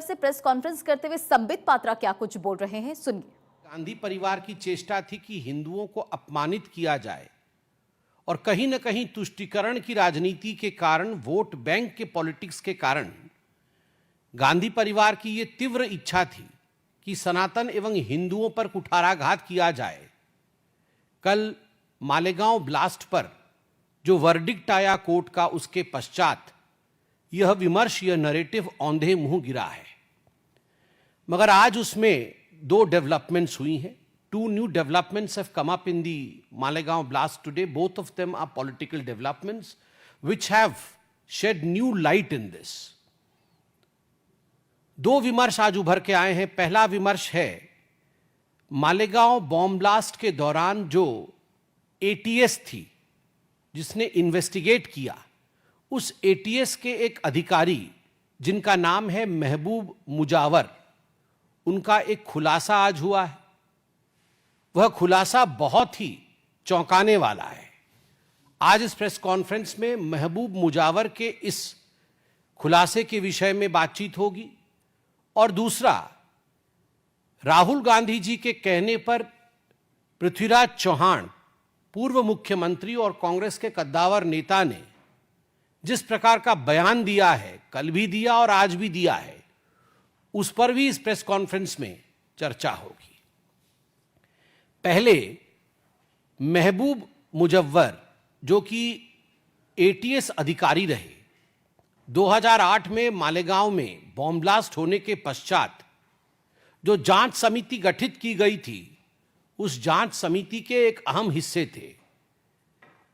से press conference करते हुए संबित पात्रा क्या कुछ बोल रहे हैं, सुनिए। गांधी परिवार की चेष्टा थी कि हिंदुओं को अपमानित किया जाए और कहीं न कहीं तुष्टीकरण की राजनीति के कारण, वोट बैंक के पॉलिटिक्स के कारण गांधी परिवार की यह तीव्र इच्छा थी कि सनातन एवं हिंदुओं पर कुठाराघात किया जाए। कल मालेगांव ब्लास्ट पर जो वर्डिक्ट आया कोर्ट का, उसके पश्चात यह विमर्श, यह नैरेटिव औंधे मुंह गिरा है। मगर आज उसमें दो डेवलपमेंट्स हुई हैं। Two new developments have come up in the Malegaon blast today. Both of them are political developments which have shed new light in this. दो विमर्श आज उभर के आए हैं। पहला विमर्श है मालेगांव बॉम्ब ब्लास्ट के दौरान जो ATS थी जिसने इन्वेस्टिगेट किया, उस ATS के एक अधिकारी जिनका नाम है महबूब मुजावर, उनका एक खुलासा आज हुआ है। वह खुलासा बहुत ही चौंकाने वाला है। आज इस प्रेस कॉन्फ्रेंस में महबूब मुजावर के इस खुलासे के विषय में बातचीत होगी। और दूसरा, राहुल गांधी जी के कहने पर पृथ्वीराज चौहान, पूर्व मुख्यमंत्री और कांग्रेस के कद्दावर नेता, ने जिस प्रकार का बयान दिया है, कल भी दिया और आज भी दिया है, उस पर भी इस प्रेस कॉन्फ्रेंस में चर्चा होगी। पहले महबूब मुजव्वर, जो कि ATS अधिकारी रहे, 2008 में मालेगांव में बॉम्ब ब्लास्ट होने के पश्चात जो जांच समिति गठित की गई थी, उस जांच समिति के एक अहम हिस्से थे।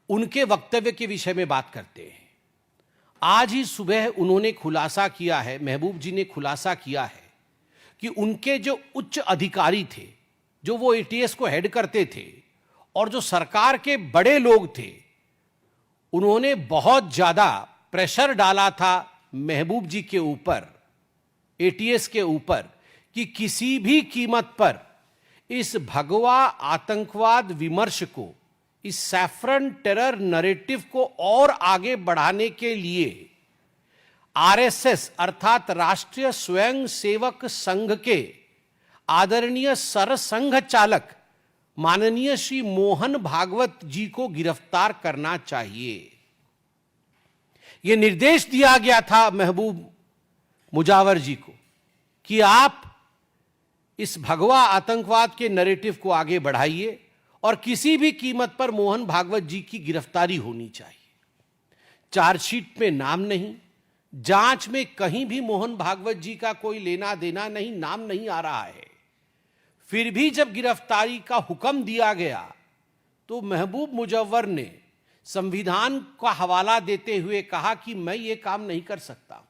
उनके वक्तव्य के विषय में बात करते हैं। आज ही सुबह उन्होंने खुलासा किया है, महबूब जी ने खुलासा किया है कि उनके जो उच्च अधिकारी थे, जो वो ATS को हेड करते थे, और जो सरकार के बड़े लोग थे, उन्होंने बहुत ज्यादा प्रेशर डाला था महबूब जी के ऊपर, ATS के ऊपर, कि किसी भी कीमत पर इस भगवा आतंकवाद विमर्श को, इस सैफरन टेरर नैरेटिव को और आगे बढ़ाने के लिए RSS अर्थात राष्ट्रीय स्वयंसेवक संघ के आदरणीय सरसंघ चालक माननीय श्री मोहन भागवत जी को गिरफ्तार करना चाहिए। यह निर्देश दिया गया था महबूब मुजावर जी को कि आप इस भगवा आतंकवाद के नैरेटिव को आगे बढ़ाइए और किसी भी कीमत पर मोहन भागवत जी की गिरफ्तारी होनी चाहिए। चार्जशीट में नाम नहीं, जांच में कहीं भी मोहन भागवत जी का कोई लेना देना नहीं, नाम नहीं आ रहा है। फिर भी जब गिरफ्तारी का हुक्म दिया गया तो महबूब मुजव्वर ने संविधान का हवाला देते हुए कहा कि मैं ये काम नहीं कर सकता,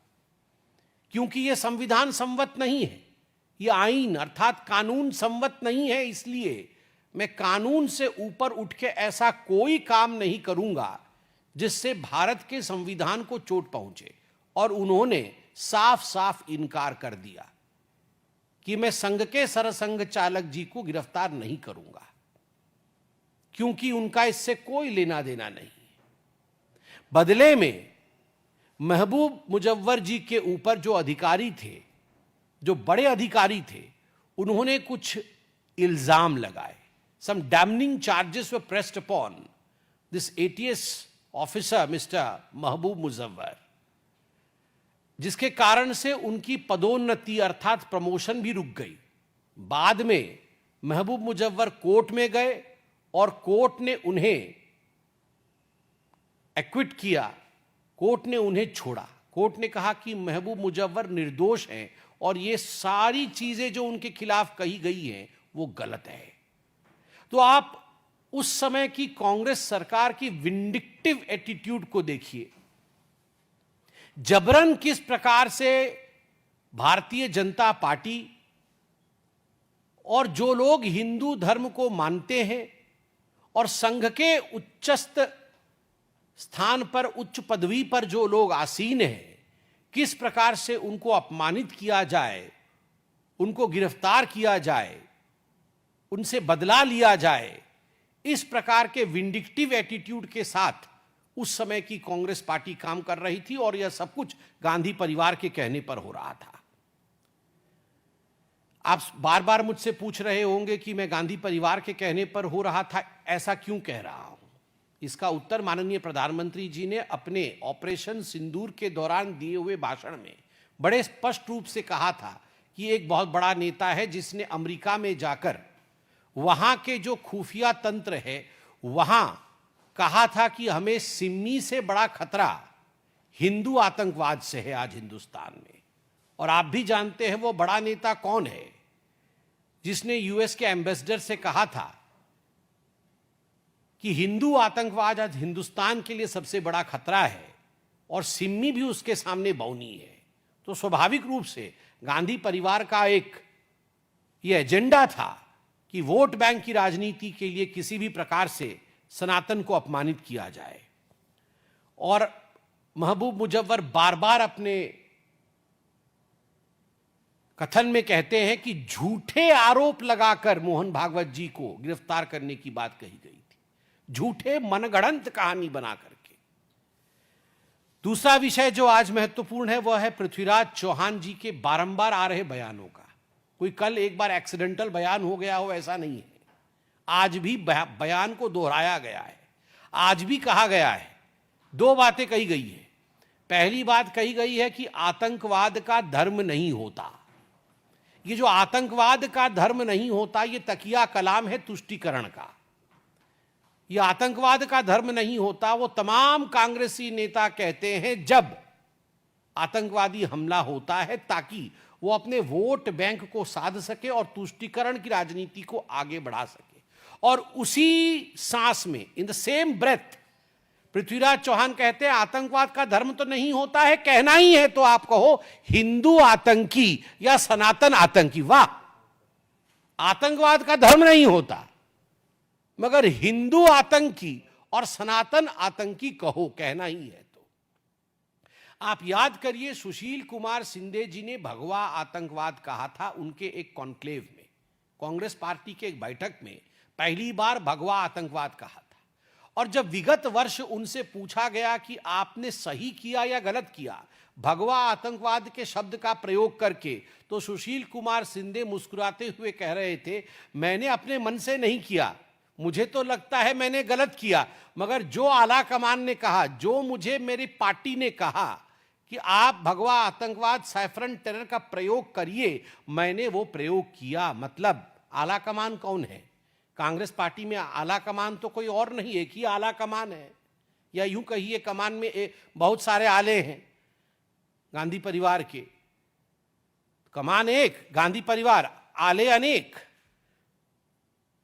क्योंकि ये संविधान सम्मत नहीं है, ये आईन अर्थात कानून सम्मत नहीं है। इसलिए मैं कानून से ऊपर उठ के ऐसा कोई काम नहीं करूंगा जिससे भारत के संविधान को चोट पहुंचे। और उन्होंने साफ साफ इनकार कर दिया कि मैं संघ के सरसंघ चालक जी को गिरफ्तार नहीं करूंगा, क्योंकि उनका इससे कोई लेना देना नहीं। बदले में महबूब मुजव्वर जी के ऊपर जो अधिकारी थे, जो बड़े अधिकारी थे, उन्होंने कुछ इल्जाम लगाए। Some damning charges were pressed upon this ATS officer, Mr. महबूब मुजव्वर, जिसके कारण से उनकी पदोन्नति अर्थात प्रमोशन भी रुक गई। बाद में महबूब मुजव्वर कोर्ट में गए और कोर्ट ने उन्हें एक्विट किया, कोर्ट ने उन्हें छोड़ा। कोर्ट ने कहा कि महबूब मुजव्वर निर्दोष हैं और ये सारी चीजें जो उनके खिलाफ कही गई हैं वो गलत है। तो आप उस समय की कांग्रेस सरकार की विंडिक्टिव एटीट्यूड को देखिए। जबरन किस प्रकार से भारतीय जनता पार्टी और जो लोग हिंदू धर्म को मानते हैं और संघ के उच्चस्थ स्थान पर, उच्च पदवी पर जो लोग आसीन हैं, किस प्रकार से उनको अपमानित किया जाए, उनको गिरफ्तार किया जाए, उनसे बदला लिया जाए। इस प्रकार के विंडिक्टिव एटीट्यूड के साथ उस समय की कांग्रेस पार्टी काम कर रही थी और यह सब कुछ गांधी परिवार के कहने पर हो रहा था। आप बार बार मुझसे पूछ रहे होंगे कि मैं गांधी परिवार के कहने पर हो रहा था, ऐसा क्यों कह रहा हूं। इसका उत्तर माननीय प्रधानमंत्री जी ने अपने ऑपरेशन सिंदूर के दौरान दिए हुए भाषण में बड़े स्पष्ट रूप से कहा था कि एक बहुत बड़ा नेता है जिसने अमेरिका में जाकर वहां के जो खुफिया तंत्र है वहां कहा था कि हमें सिम्मी से बड़ा खतरा हिंदू आतंकवाद से है आज हिंदुस्तान में। और आप भी जानते हैं वो बड़ा नेता कौन है जिसने यूएस के एम्बेसडर से कहा था कि हिंदू आतंकवाद आज हिंदुस्तान के लिए सबसे बड़ा खतरा है और सिम्मी भी उसके सामने बौनी है। तो स्वाभाविक रूप से गांधी परिवार का एक ये एजेंडा था कि वोट बैंक की राजनीति के लिए किसी भी प्रकार से सनातन को अपमानित किया जाए। और महबूब मुजव्वर बार बार अपने कथन में कहते हैं कि झूठे आरोप लगाकर मोहन भागवत जी को गिरफ्तार करने की बात कही गई थी, झूठे मनगढ़ंत कहानी बना करके। दूसरा विषय जो आज महत्वपूर्ण है वह है पृथ्वीराज चौहान जी के बारंबार आ रहे बयानों का। कोई कल एक बार एक्सीडेंटल बयान हो गया हो ऐसा नहीं है, आज भी बयान को दोहराया गया है। आज भी कहा गया है, दो बातें कही गई है। पहली बात कही गई है कि आतंकवाद का धर्म नहीं होता। ये जो आतंकवाद का धर्म नहीं होता ये तकिया कलाम है तुष्टीकरण का। ये आतंकवाद का धर्म नहीं होता वो तमाम कांग्रेसी नेता कहते हैं जब आतंकवादी हमला होता है ताकि वो अपने वोट बैंक को साध सके और तुष्टीकरण की राजनीति को आगे बढ़ा सके। और उसी सांस में in the same breath Prithviraj Chauhan कहते हैं आतंकवाद का धर्म तो नहीं होता है, कहना ही है तो आप कहो हिंदू आतंकी या सनातन आतंकी। वाह, आतंकवाद का धर्म नहीं होता मगर हिंदू आतंकी और सनातन आतंकी कहो, कहना ही है तो। आप याद करिए सुशील कुमार शिंदे जी ने भगवा आतंकवाद कहा था उनके एक कॉन्क्लेव में, कांग्रेस पार्टी के एक बैठक में पहली बार भगवा आतंकवाद कहा था। और जब विगत वर्ष उनसे पूछा गया कि आपने सही किया या गलत किया भगवा आतंकवाद के शब्द का प्रयोग करके, तो सुशील कुमार शिंदे मुस्कुराते हुए कह रहे थे मैंने अपने मन से नहीं किया, मुझे तो लगता है मैंने गलत किया, मगर जो आला कमान ने कहा, जो मुझे मेरी पार्टी ने कहा कि आप भगवा आतंकवाद सैफरन टेरर का प्रयोग करिए, मैंने वो प्रयोग किया। मतलब आला कमान कौन है? कांग्रेस पार्टी में आला कमान तो कोई और नहीं, एक ही आला कमान है, या यूं कहिए कमान में बहुत सारे आले हैं गांधी परिवार के। कमान एक, गांधी परिवार, आले अनेक।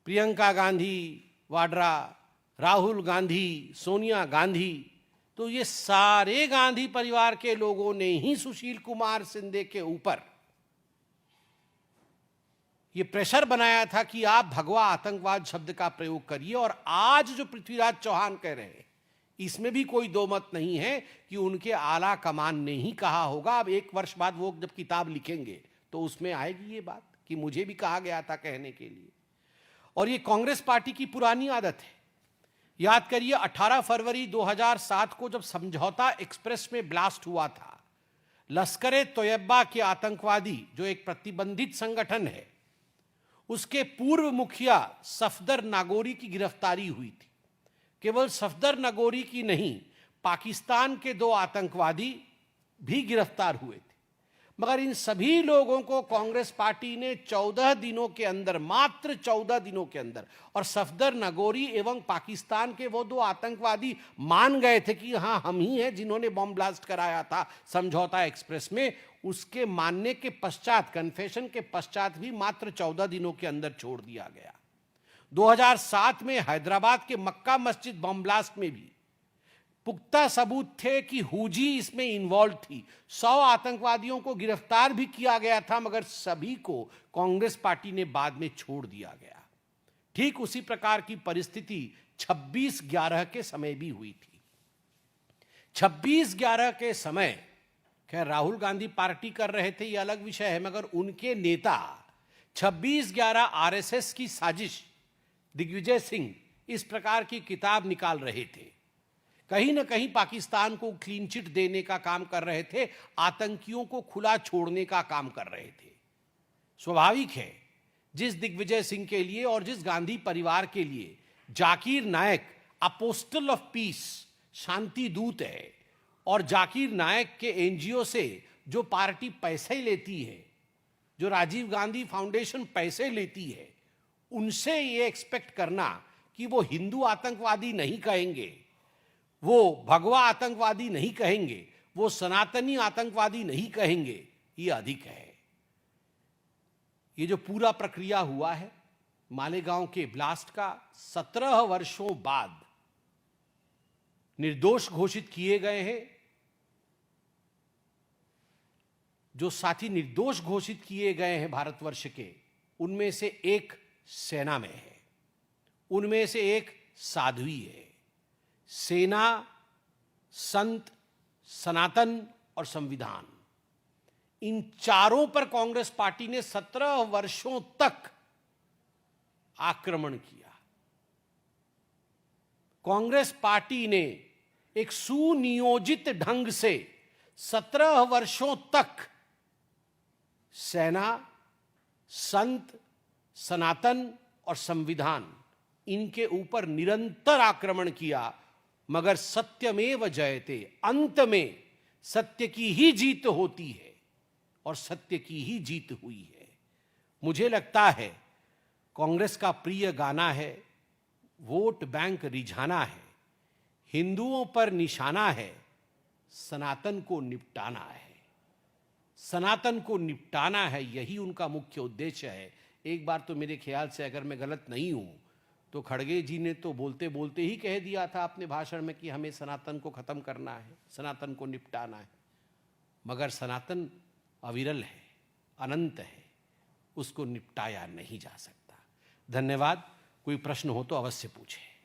प्रियंका गांधी वाड्रा, राहुल गांधी, सोनिया गांधी, तो ये सारे गांधी परिवार के लोगों ने ही सुशील कुमार शिंदे के ऊपर ये प्रेशर बनाया था कि आप भगवा आतंकवाद शब्द का प्रयोग करिए। और आज जो पृथ्वीराज चौहान कह रहे हैं इसमें भी कोई दो मत नहीं है कि उनके आला कमान ने ही कहा होगा। अब एक वर्ष बाद वो जब किताब लिखेंगे तो उसमें आएगी ये बात कि मुझे भी कहा गया था कहने के लिए। और ये कांग्रेस पार्टी की पुरानी आदत है। याद करिए 18 फरवरी 2007 को जब समझौता एक्सप्रेस में ब्लास्ट हुआ था, लश्कर-ए-तोयबा के आतंकवादी जो एक प्रतिबंधित संगठन है उसके पूर्व मुखिया सफदर नागोरी की गिरफ्तारी हुई थी। केवल सफदर नागोरी की नहीं, पाकिस्तान के 2 आतंकवादी भी गिरफ्तार हुए थे। मगर इन सभी लोगों को कांग्रेस पार्टी ने 14 दिनों के अंदर, मात्र 14 दिनों के अंदर, और सफदर नागोरी एवं पाकिस्तान के वो 2 आतंकवादी मान गए थे कि हाँ हम ही हैं जिन्होंने बॉम्ब ब्लास्ट कराया था समझौता एक्सप्रेस में, उसके मानने के पश्चात, कन्फेशन के पश्चात भी मात्र 14 दिनों के अंदर छोड़ दिया गया। 2007 में हैदराबाद के मक्का मस्जिद बम ब्लास्ट में भी पुख्ता सबूत थे कि हुजी इसमें इन्वॉल्व थी। 100 आतंकवादियों को गिरफ्तार भी किया गया था मगर सभी को कांग्रेस पार्टी ने बाद में छोड़ दिया गया। ठीक उसी प्रकार की परिस्थिति 26/11 के समय भी हुई थी। 26/11 के समय खैर राहुल गांधी पार्टी कर रहे थे ये अलग विषय है, मगर उनके नेता 26/11 आरएसएस की साजिश, दिग्विजय सिंह इस प्रकार की किताब निकाल रहे थे। कहीं ना कहीं पाकिस्तान को क्लीन चिट देने का काम कर रहे थे, आतंकियों को खुला छोड़ने का काम कर रहे थे। स्वाभाविक है, जिस दिग्विजय सिंह के लिए और जिस गांधी परिवार के लिए जाकिर नायक अपोस्टल ऑफ पीस, शांति दूत है, और जाकिर नायक के एनजीओ से जो पार्टी पैसे लेती है, जो राजीव गांधी फाउंडेशन पैसे लेती है, उनसे ये एक्सपेक्ट करना कि वो हिंदू आतंकवादी नहीं कहेंगे, वो भगवा आतंकवादी नहीं कहेंगे, वो सनातनी आतंकवादी नहीं कहेंगे, ये अधिक है। ये जो पूरा प्रक्रिया हुआ है मालेगांव के ब्लास्ट का, 17 वर्षों बाद निर्दोष घोषित किए गए हैं। जो साथी निर्दोष घोषित किए गए हैं भारतवर्ष के, उनमें से एक सेना में है, उनमें से एक साध्वी है। सेना, संत, सनातन और संविधान, इन चारों पर कांग्रेस पार्टी ने 17 वर्षों तक आक्रमण किया। कांग्रेस पार्टी ने एक सुनियोजित ढंग से 17 वर्षों तक सेना, संत, सनातन और संविधान, इनके ऊपर निरंतर आक्रमण किया, मगर सत्यमेव जयते, अंत में सत्य की ही जीत होती है और सत्य की ही जीत हुई है। मुझे लगता है कांग्रेस का प्रिय गाना है, वोट बैंक रिझाना है, हिंदुओं पर निशाना है, सनातन को निपटाना है। सनातन को निपटाना है, यही उनका मुख्य उद्देश्य है। एक बार तो मेरे ख्याल से, अगर मैं गलत नहीं हूं, तो खड़गे जी ने तो बोलते बोलते ही कह दिया था अपने भाषण में कि हमें सनातन को खत्म करना है, सनातन को निपटाना है। मगर सनातन अविरल है, अनंत है, उसको निपटाया नहीं जा सकता। धन्यवाद। कोई प्रश्न हो तो अवश्य पूछें।